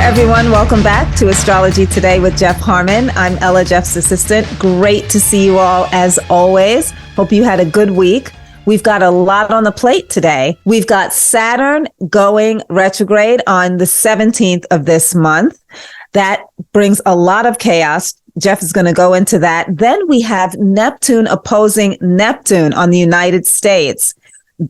everyone. Welcome back to Astrology Today with Jeff Harman. I'm Ella, Jeff's assistant. Great to see you all as always. Hope you had a good week. We've got a lot on the plate today. We've got Saturn going retrograde on the 17th of this month. That brings a lot of chaos. Jeff is going to go into that. Then we have Neptune opposing Neptune on the United States.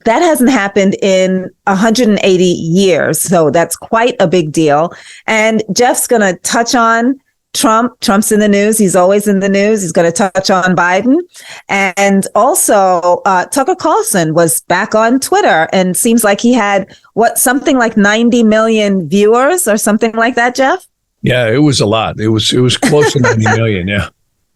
That hasn't happened in 180 years. So that's quite a big deal. And Jeff's going to touch on Trump. Trump's in the news. He's always in the news. He's going to touch on Biden. And also, Tucker Carlson was back on Twitter and seems like he had something like 90 million viewers or something like that, Jeff? Yeah, it was a lot. It was close to 90 million. Yeah.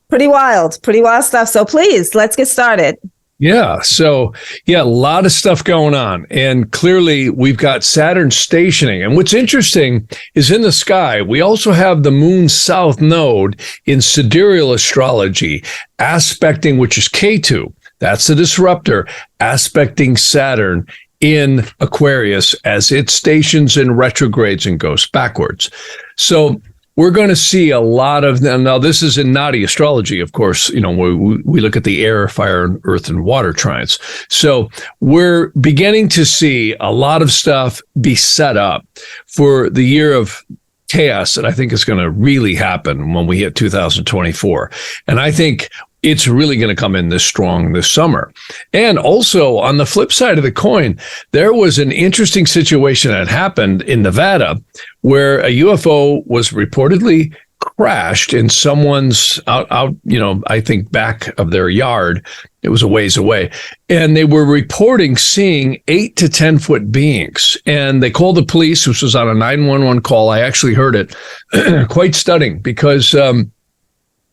Pretty wild stuff. So please, let's get started. Yeah. So, a lot of stuff going on. And clearly, we've got Saturn stationing. And what's interesting is in the sky, we also have the moon's south node in sidereal astrology, aspecting, which is K2. That's the disruptor, aspecting Saturn in Aquarius as it stations and retrogrades and goes backwards. So we're going to see a lot of them. Now, this is in Nadi astrology, of course, we look at the air, fire, earth, and water trines. So we're beginning to see a lot of stuff be set up for the year of chaos that I think is going to really happen when we hit 2024. And I think it's really going to come in this strong this summer. And also on the flip side of the coin, there was an interesting situation that happened in Nevada where a UFO was reportedly crashed in someone's out, I think back of their yard. It was a ways away. And they were reporting seeing 8 to 10 foot beings. And they called the police. This was on a 911 call. I actually heard it. Quite stunning because,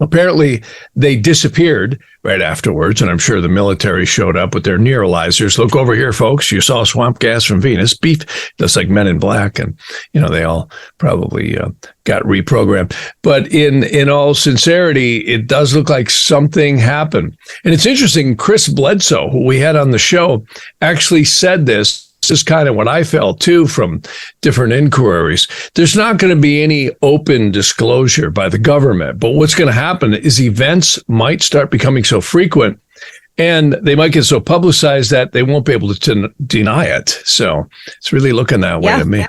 apparently, they disappeared right afterwards, and I'm sure the military showed up with their neuralizers. Look over here, folks. You saw swamp gas from Venus. Beef, just like Men in Black, and they all probably got reprogrammed. But in all sincerity, it does look like something happened. And it's interesting. Chris Bledsoe, who we had on the show, actually said this. This is kind of what I felt, too, from different inquiries. There's not going to be any open disclosure by the government. But what's going to happen is events might start becoming so frequent and they might get so publicized that they won't be able to deny it. So it's really looking that way to me.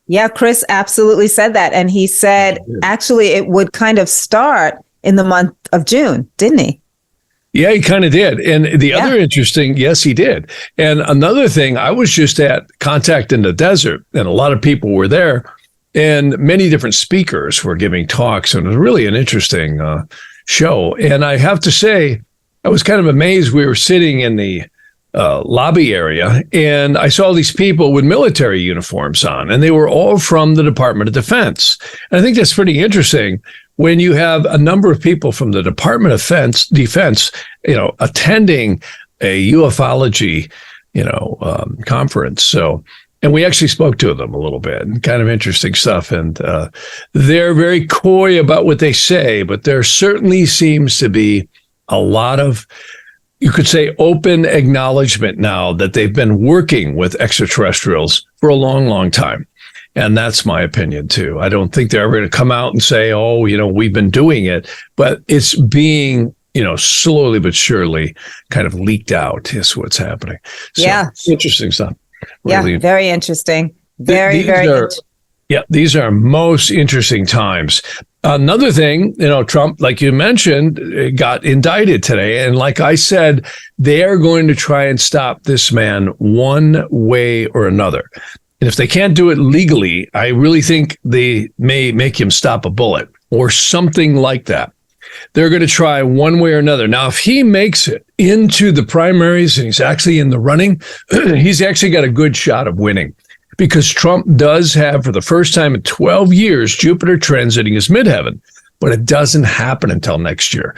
Yeah, Chris absolutely said that. And he said, actually, it would kind of start in the month of June, didn't he? Yeah, he kind of did. And the other interesting, yes, he did. And another thing, I was just at Contact in the Desert, and a lot of people were there, and many different speakers were giving talks, and it was really an interesting show. And I have to say, I was kind of amazed. We were sitting in the lobby area, and I saw these people with military uniforms on, and they were all from the Department of Defense. And I think that's pretty interesting when you have a number of people from the Department of Defense, attending a ufology, conference. So, and we actually spoke to them a little bit, and kind of interesting stuff. And they're very coy about what they say, but there certainly seems to be a lot of, you could say, open acknowledgement now that they've been working with extraterrestrials for a long, long time. And that's my opinion, too. I don't think they're ever going to come out and say, we've been doing it. But it's being, slowly but surely kind of leaked out is what's happening. So, interesting stuff. Really. Very interesting. Very interesting. Yeah, these are most interesting times. Another thing, Trump, like you mentioned, got indicted today. And like I said, they are going to try and stop this man one way or another. And if they can't do it legally, I really think they may make him stop a bullet or something like that. They're going to try one way or another. Now, if he makes it into the primaries and he's actually in the running, he's actually got a good shot of winning, because Trump does have, for the first time in 12 years, Jupiter transiting his midheaven, but it doesn't happen until next year.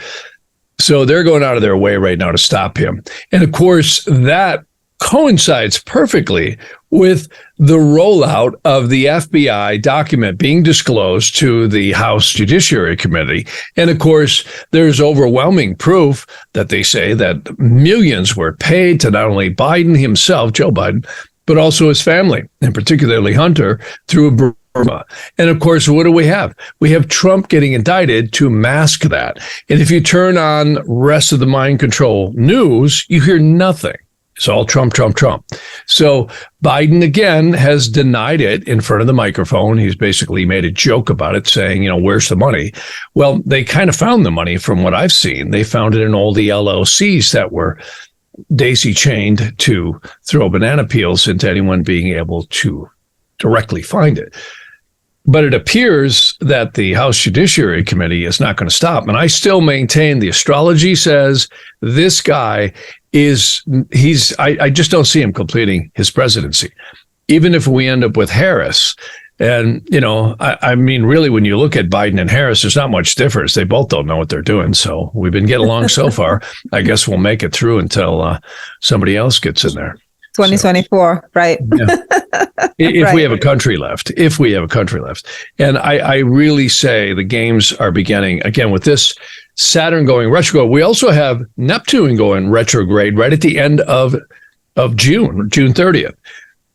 So they're going out of their way right now to stop him. And of course, that coincides perfectly with the rollout of the FBI document being disclosed to the House Judiciary Committee. And of course, there's overwhelming proof that they say that millions were paid to not only Biden himself, Joe Biden, but also his family, and particularly Hunter, through And of course, what do we have? We have Trump getting indicted to mask that. And if you turn on rest of the mind control news, you hear nothing. It's all Trump, Trump, Trump. So Biden, again, has denied it in front of the microphone. He's basically made a joke about it, saying, where's the money? Well, they kind of found the money from what I've seen. They found it in all the LLCs that were daisy chained to throw banana peels into anyone being able to directly find it. But it appears that the House Judiciary Committee is not going to stop. And I still maintain the astrology says this guy I just don't see him completing his presidency, even if we end up with Harris. And, I mean, really, when you look at Biden and Harris, there's not much difference. They both don't know what they're doing. So we've been getting along so far. I guess we'll make it through until somebody else gets in there. 2024, so, right? Yeah. If we have a country left, And I really say the games are beginning again with this Saturn going retrograde. We also have Neptune going retrograde right at the end of June 30th.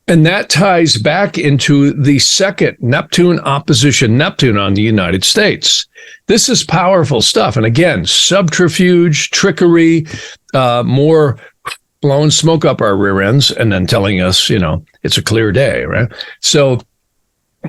And that ties back into the second Neptune opposition Neptune on the United States. This is powerful stuff. And again, subterfuge, trickery, more blowing smoke up our rear ends and then telling us, it's a clear day, right? So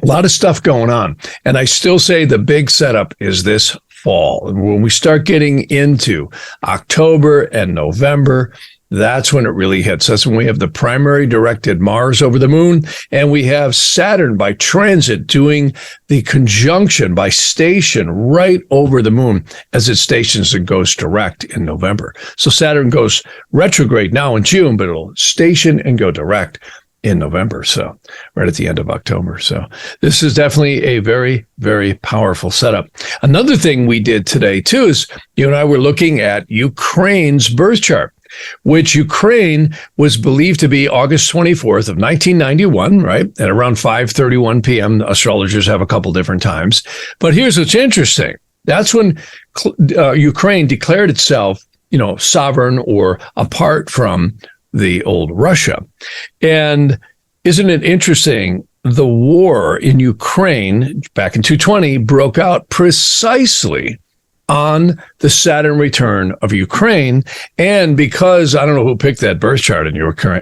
a lot of stuff going on. And I still say the big setup is this fall. And when we start getting into October and November, that's when it really hits. That's when we have the primary directed Mars over the moon, and we have Saturn by transit doing the conjunction by station right over the moon as it stations and goes direct in November. So Saturn goes retrograde now in June, but it'll station and go direct in November. So right at the end of October. So this is definitely a very, very powerful setup. Another thing we did today too is you and I were looking at Ukraine's birth chart, which Ukraine was believed to be August 24th of 1991, right? At around 5:31 p.m. Astrologers have a couple different times. But here's what's interesting. That's when Ukraine declared itself, sovereign or apart from the old Russia. And isn't it interesting? The war in Ukraine back in 220 broke out precisely on the Saturn return of Ukraine. And because I don't know who picked that birth chart in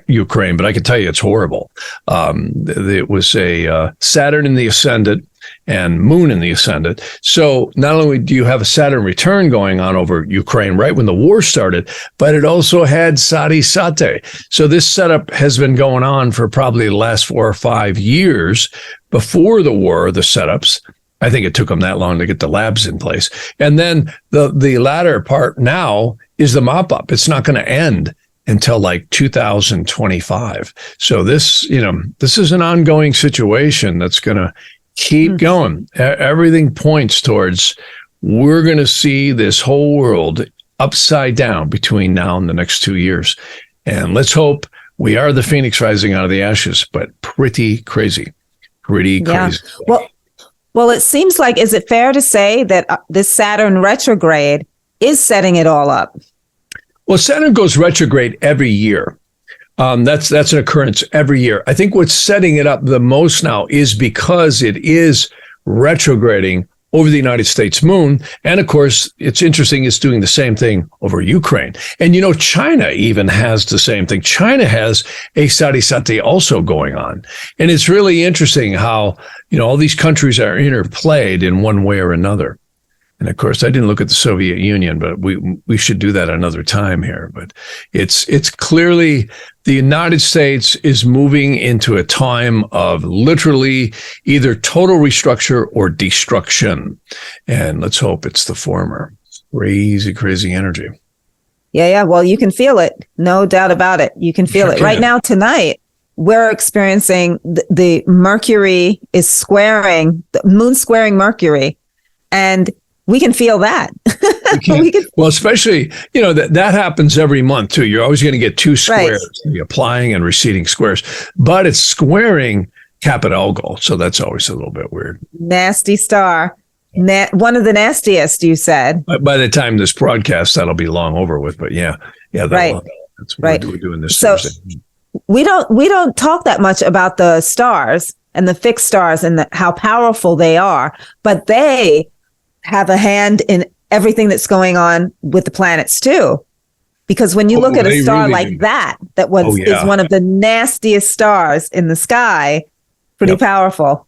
Ukraine, but I can tell you it's horrible. It was a Saturn in the ascendant and moon in the ascendant. So not only do you have a Saturn return going on over Ukraine right when the war started, but it also had Sati Sate. So this setup has been going on for probably the last 4 or 5 years. Before the war, the setups, I think it took them that long to get the labs in place. And then the latter part now is the mop up. It's not going to end until like 2025. So this is an ongoing situation that's going to keep going. Everything points towards we're going to see this whole world upside down between now and the next 2 years. And let's hope we are the phoenix rising out of the ashes, but pretty crazy. Pretty crazy. Well, it seems like, is it fair to say that this Saturn retrograde is setting it all up? Well, Saturn goes retrograde every year. That's an occurrence every year. I think what's setting it up the most now is because it is retrograding over the United States moon. And of course, it's interesting, it's doing the same thing over Ukraine. And China even has the same thing. China has a Sati Sati also going on. And it's really interesting how, all these countries are interplayed in one way or another. And of course, I didn't look at the Soviet Union, but we should do that another time here. But it's clearly the United States is moving into a time of literally either total restructure or destruction. And let's hope it's the former. Crazy, crazy energy. Yeah. Well, you can feel it. No doubt about it. You can feel it. Right now, tonight, we're experiencing the Mercury is squaring, the moon squaring Mercury. And we can feel that. Well, especially, that happens every month too. You're always going to get two squares, right. Applying and receding squares, but it's squaring Capitolgo. So that's always a little bit weird. Nasty star. One of the nastiest, you said. By the time this broadcast, that'll be long over with. But yeah. Right. That's what we're doing this so Thursday. We don't talk that much about the stars, and the fixed stars and how powerful they are, but they have a hand in everything that's going on with the planets too. Because when you look at a star like that is one of the nastiest stars in the sky, pretty powerful.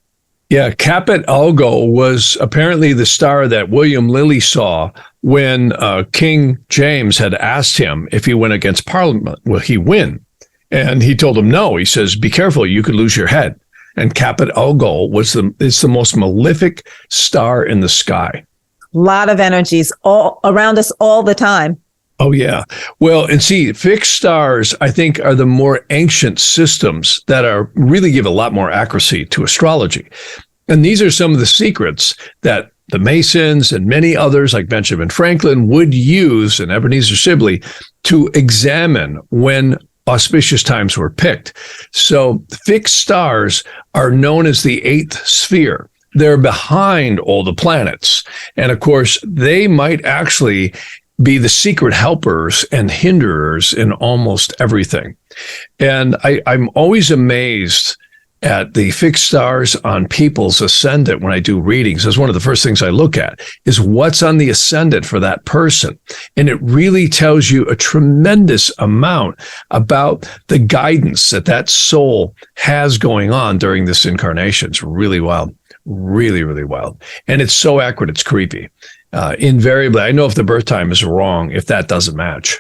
Yeah, Caput Algo was apparently the star that William Lilly saw when King James had asked him if he went against Parliament, will he win? And he told him no. He says, be careful, you could lose your head. And Caput Algo is the most malefic star in the sky. A lot of energies all around us all the time. Oh, yeah. Well, and see, fixed stars, I think, are the more ancient systems that really give a lot more accuracy to astrology. And these are some of the secrets that the Masons and many others like Benjamin Franklin would use, and Ebenezer Sibley, to examine when auspicious times were picked. So fixed stars are known as the eighth sphere. They're behind all the planets. And of course, they might actually be the secret helpers and hinderers in almost everything. And I'm always amazed at the fixed stars on people's ascendant when I do readings. That's one of the first things I look at is what's on the ascendant for that person. And it really tells you a tremendous amount about the guidance that soul has going on during this incarnation. It's really wild, really, really wild. And it's so accurate, it's creepy. Invariably, I know if the birth time is wrong, if that doesn't match.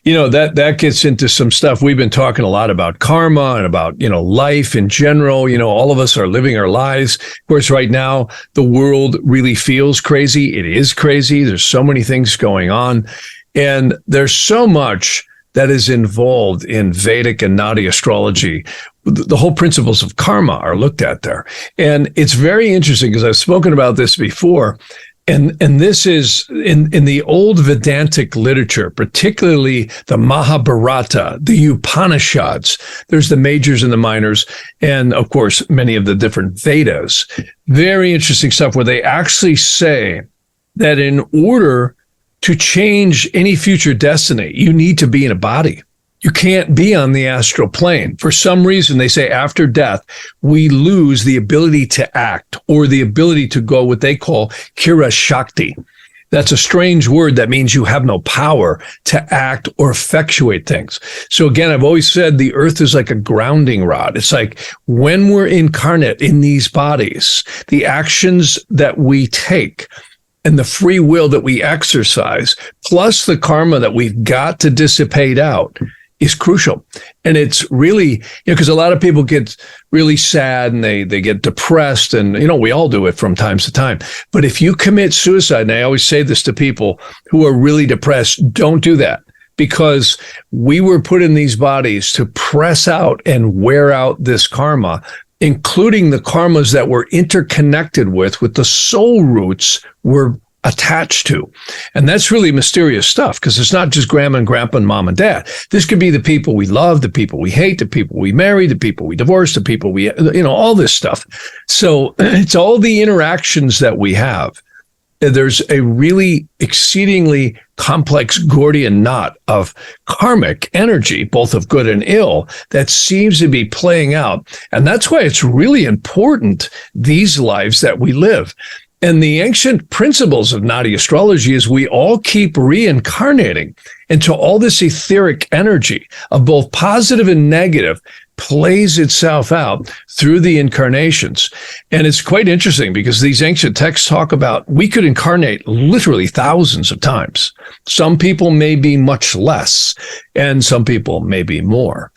That gets into some stuff. We've been talking a lot about karma and about, life in general. All of us are living our lives. Of course, right now, the world really feels crazy. It is crazy. There's so many things going on. And there's so much that is involved in Vedic and Nadi astrology. The whole principles of karma are looked at there. And it's very interesting because I've spoken about this before. And this is in the old Vedantic literature, particularly the Mahabharata, the Upanishads. There's the majors and the minors, and of course, many of the different Vedas. Very interesting stuff where they actually say that in order to change any future destiny, you need to be in a body. You can't be on the astral plane. For some reason, they say after death, we lose the ability to act or the ability to go what they call Kira Shakti. That's a strange word that means you have no power to act or effectuate things. So again, I've always said the earth is like a grounding rod. It's like when we're incarnate in these bodies, the actions that we take and the free will that we exercise, plus the karma that we've got to dissipate out, is crucial. And it's really, because a lot of people get really sad and they get depressed, and we all do it from time to time. But if you commit suicide, and I always say this to people who are really depressed, don't do that, because we were put in these bodies to press out and wear out this karma, including the karmas that we're interconnected with the soul roots we're attached to. And that's really mysterious stuff, because it's not just grandma and grandpa and mom and dad. This could be the people we love, the people we hate, the people we marry, the people we divorce, the people we, all this stuff. So it's all the interactions that we have. There's a really exceedingly complex Gordian knot of karmic energy, both of good and ill, that seems to be playing out. And that's why it's really important, these lives that we live. And the ancient principles of Nadi astrology is we all keep reincarnating into all this etheric energy of both positive and negative plays itself out through the incarnations. And it's quite interesting because these ancient texts talk about we could incarnate literally thousands of times. Some people may be much less, and some people may be more.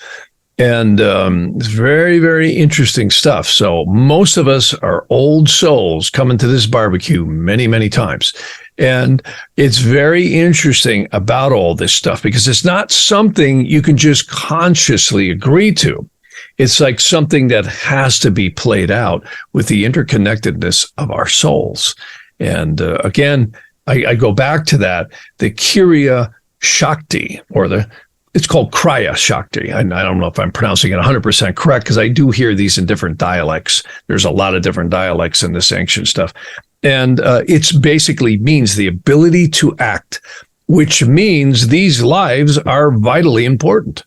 And it's very, very interesting stuff. So most of us are old souls coming to this barbecue many, many times. And it's very interesting about all this stuff because it's not something you can just consciously agree to. It's like something that has to be played out with the interconnectedness of our souls. And again, I go back to that, the Kiriya Shakti, or it's called Kriya Shakti. I don't know if I'm pronouncing it 100% correct, because I do hear these in different dialects. There's a lot of different dialects in this ancient stuff. And it's basically means the ability to act, which means these lives are vitally important.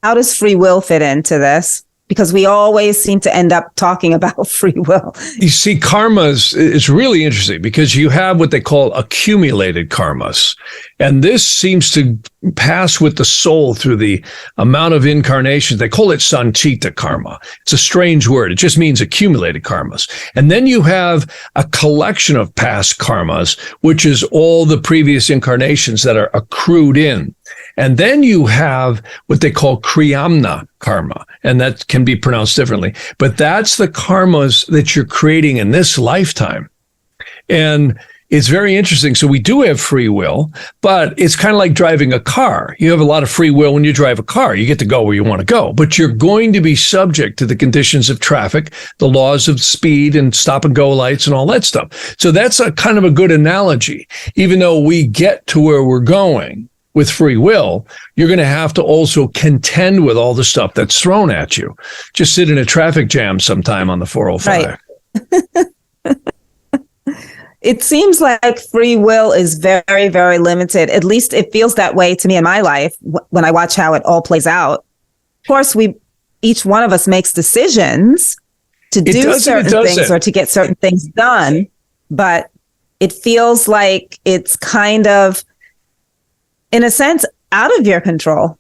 How does free will fit into this? Because we always seem to end up talking about free will. You see, karmas is really interesting because you have what they call accumulated karmas. And this seems to pass with the soul through the amount of incarnations. They call it sanchita karma. It's a strange word. It just means accumulated karmas. And then you have a collection of past karmas, which is all the previous incarnations that are accrued in. And then you have what they call kriyamna karma, and that can be pronounced differently. But that's the karmas that you're creating in this lifetime. And it's very interesting. So we do have free will, but it's kind of like driving a car. You have a lot of free will when you drive a car. You get to go where you want to go, but you're going to be subject to the conditions of traffic, the laws of speed and stop and go lights and all that stuff. So that's a kind of a good analogy. Even though we get to where we're going with free will, you're going to have to also contend with all the stuff that's thrown at you. Just sit in a traffic jam sometime on the 405. Right. It seems like free will is very, very limited. At least it feels that way to me in my life when I watch how it all plays out. Of course, each one of us makes decisions to do certain things or to get certain things done, but it feels like it's kind of, in a sense, out of your control.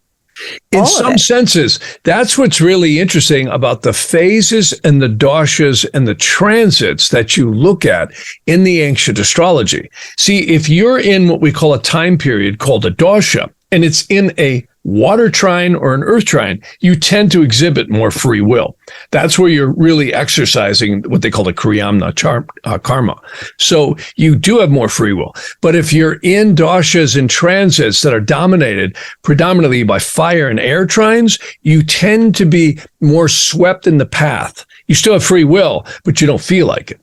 In some senses, that's what's really interesting about the phases and the doshas and the transits that you look at in the ancient astrology. See, if you're in what we call a time period called a dosha, and it's in a water trine or an earth trine, you tend to exhibit more free will. That's where you're really exercising what they call the kriyamna karma. So you do have more free will. But if you're in doshas and transits that are dominated predominantly by fire and air trines, you tend to be more swept in the path. You still have free will, but you don't feel like it.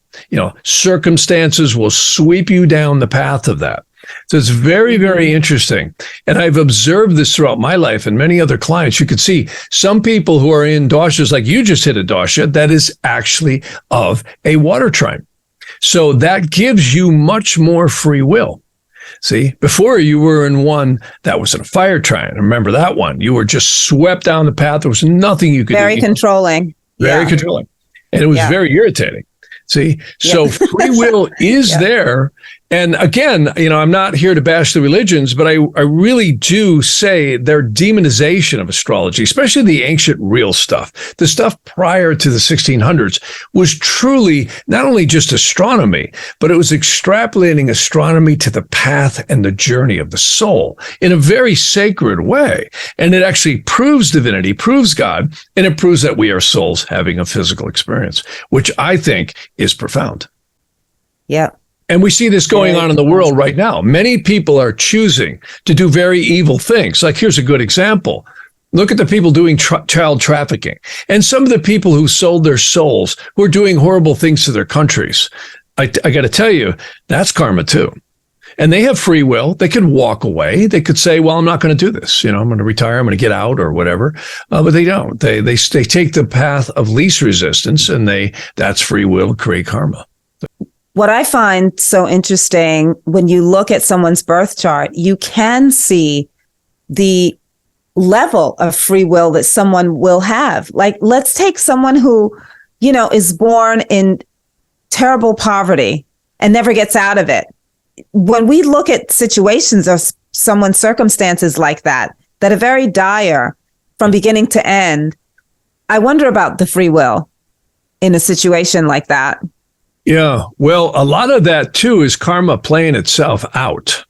Circumstances will sweep you down the path of that. So it's very, very interesting. And I've observed this throughout my life and many other clients. You could see some people who are in doshas, like you just hit a dosha, that is actually of a water trine. So that gives you much more free will. See, before you were in one that was in a fire trine. Remember that one? You were just swept down the path. There was nothing you could do. Very controlling. Very controlling. And it was very irritating. See, so free will is there. And again, I'm not here to bash the religions, but I really do say their demonization of astrology, especially the ancient real stuff, the stuff prior to the 1600s, was truly not only just astronomy, but it was extrapolating astronomy to the path and the journey of the soul in a very sacred way. And it actually proves divinity, proves God, and it proves that we are souls having a physical experience, which I think is profound. Yeah. And we see this going on in the world right now. Many people are choosing to do very evil things. Like, here's a good example. Look at the people doing child trafficking and some of the people who sold their souls, who are doing horrible things to their countries. I got to tell you, that's karma too. And they have free will. They could walk away. They could say, well, I'm not going to do this. I'm going to retire. I'm going to get out or whatever. But they don't. They take the path of least resistance, and that's free will, create karma. What I find so interesting, when you look at someone's birth chart, you can see the level of free will that someone will have. Like, let's take someone who, is born in terrible poverty and never gets out of it. When we look at situations of someone's circumstances like that are very dire from beginning to end, I wonder about the free will in a situation like that. Yeah, well, a lot of that, too, is karma playing itself out,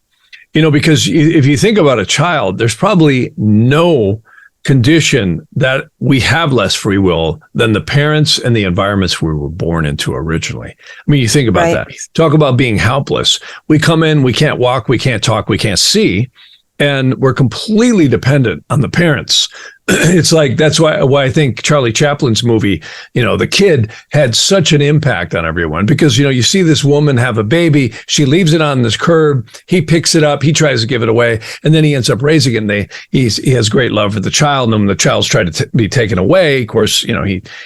because if you think about a child, there's probably no condition that we have less free will than the parents and the environments we were born into originally. I mean, you think about that. Talk about being helpless. We come in, we can't walk, we can't talk, we can't see, and we're completely dependent on the parents. It's like, that's why I think Charlie Chaplin's movie, The Kid, had such an impact on everyone, because, you see this woman have a baby, she leaves it on this curb, he picks it up, he tries to give it away, and then he ends up raising it, and he has great love for the child, and when the child's tried to be taken away, of course,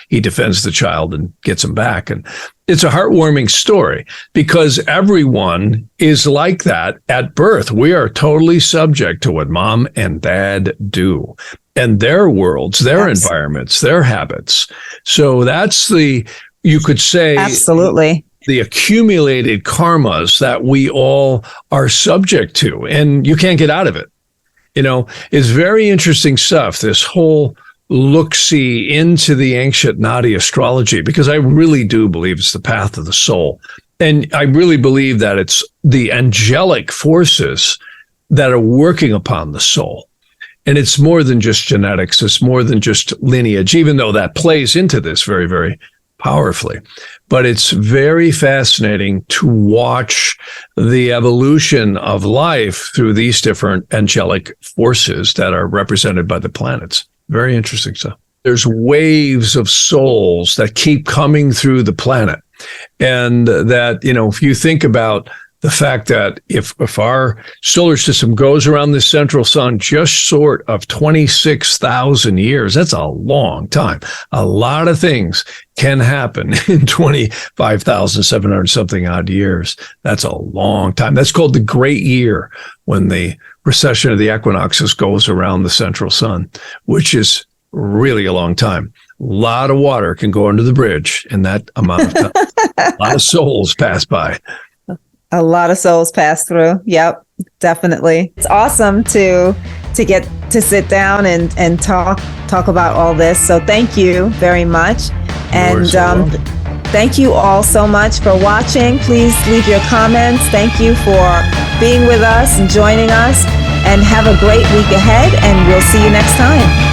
he defends the child and gets him back. And it's a heartwarming story, because everyone is like that at birth. We are totally subject to what mom and dad do. and their worlds, their environments, their habits. So that's you could say, absolutely, the accumulated karmas that we all are subject to, and you can't get out of it. It's very interesting stuff, this whole look-see into the ancient Nadi astrology, because I really do believe it's the path of the soul. And I really believe that it's the angelic forces that are working upon the soul. And it's more than just genetics. It's more than just lineage, even though that plays into this very, very powerfully. But it's very fascinating to watch the evolution of life through these different angelic forces that are represented by the planets. Very interesting stuff. There's waves of souls that keep coming through the planet. And that, if you think about the fact that if our solar system goes around the central sun just short of 26,000 years, that's a long time. A lot of things can happen in 25,700 something odd years. That's a long time. That's called the Great Year, when the precession of the equinoxes goes around the central sun, which is really a long time. A lot of water can go under the bridge in that amount of time. A lot of souls pass by. A lot of souls pass through. Yep, definitely. It's awesome to get to sit down and talk about all this. So thank you very much. And thank you all so much for watching. Please leave your comments. Thank you for being with us and joining us. And have a great week ahead. And we'll see you next time.